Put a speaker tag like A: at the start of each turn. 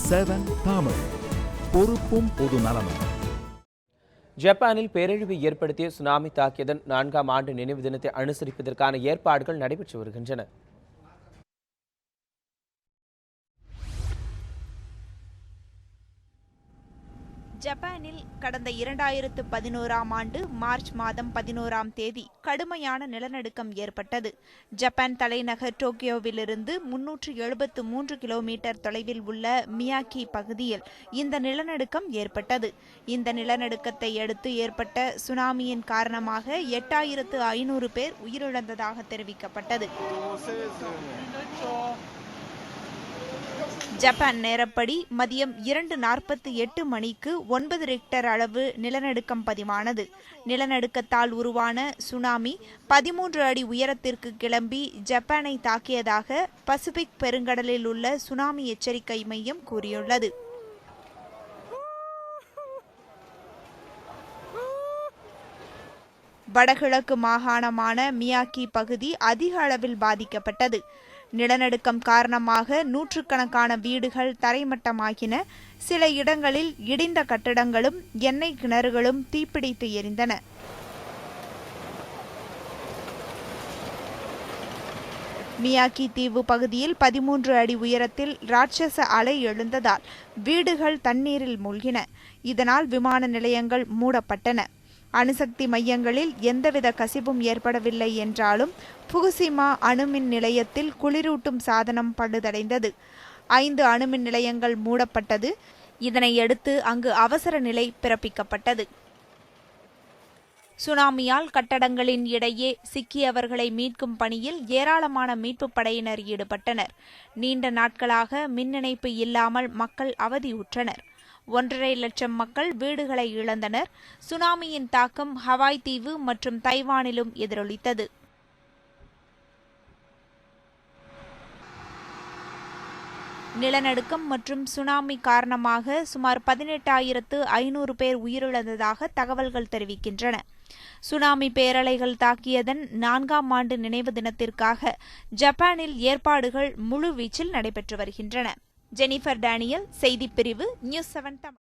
A: 7 தமிழ் பொறுப்பும் பொது நலமும்.
B: ஜப்பானில் பேரழிவை ஏற்படுத்திய சுனாமி தாக்கியதன் 4ஆம் ஆண்டு நினைவு தினத்தை அனுசரிப்பதற்கான ஏற்பாடுகள் நடைபெற்று வருகின்றன.
C: ஜப்பானில் கடந்த 2011ஆம் ஆண்டு மார்ச் மாதம் 11ஆம் தேதி கடுமையான நிலநடுக்கம் ஏற்பட்டது. ஜப்பான் தலைநகர் டோக்கியோவிலிருந்து 373 கிலோமீட்டர் தொலைவில் உள்ள மியாக்கி பகுதியில் இந்த நிலநடுக்கம் ஏற்பட்டது. இந்த நிலநடுக்கத்தை அடுத்து ஏற்பட்ட சுனாமியின் காரணமாக 8500 பேர் உயிரிழந்ததாக தெரிவிக்கப்பட்டது. ஜப்பான் நேரப்படி மதியம் 2:48 மணிக்கு 9 ரிக்டர் அளவு நிலநடுக்கம் பதிவானது. நிலநடுக்கத்தால் உருவான சுனாமி 13 அடி உயரத்திற்கு கிளம்பி ஜப்பானை தாக்கியதாக பசிபிக் பெருங்கடலில் உள்ள சுனாமி எச்சரிக்கை மையம் கூறியுள்ளது. வடகிழக்கு மாகாணமான மியாக்கி பகுதி அதிக அளவில் பாதிக்கப்பட்டது. நிலநடுக்கம் காரணமாக நூற்றுக்கணக்கான வீடுகள் தரைமட்டமாகின. சில இடங்களில் இடிந்த கட்டடங்களும் எண்ணெய் கிணறுகளும் தீப்பிடித்து எரிந்தன. மியாக்கி தீவு பகுதியில் 13 அடி உயரத்தில் ராட்சச அலை எழுந்ததால் வீடுகள் தண்ணீரில் மூழ்கின. இதனால் விமான நிலையங்கள் மூடப்பட்டன. அணுசக்தி மையங்களில் எந்தவித கசிவும் ஏற்படவில்லை என்றாலும் புகுசிமா அணுமின் நிலையத்தில் குளிரூட்டும் சாதனம் பழுதடைந்தது. 5 அணுமின் நிலையங்கள் மூடப்பட்டது. இதனையடுத்து அங்கு அவசர நிலை பிறப்பிக்கப்பட்டது. சுனாமியால் கட்டடங்களின் இடையே சிக்கியவர்களை மீட்கும் பணியில் ஏராளமான மீட்புப் படையினர் ஈடுபட்டனர். நீண்ட நாட்களாக மின் இணைப்பு இல்லாமல் மக்கள் அவதியுற்றனர். 1.5 லட்சம் மக்கள் வீடுகளை இழந்தனர். சுனாமியின் தாக்கம் ஹவாய் தீவு மற்றும் தைவானிலும் எதிரொலித்தது. நிலநடுக்கம் மற்றும் சுனாமி காரணமாக சுமார் 18,500 பேர் உயிரிழந்ததாக தகவல்கள் தெரிவிக்கின்றன. சுனாமி பேரலைகள் தாக்கியதன் 4ஆம் ஆண்டு நினைவு தினத்திற்காக ஜப்பானில் ஏற்பாடுகள் முழுவீச்சில் நடைபெற்று வருகின்றன. ஜெனிஃபர் டேனியல், செய்திப்பிரிவு, நியூஸ் 7 தமிழ்.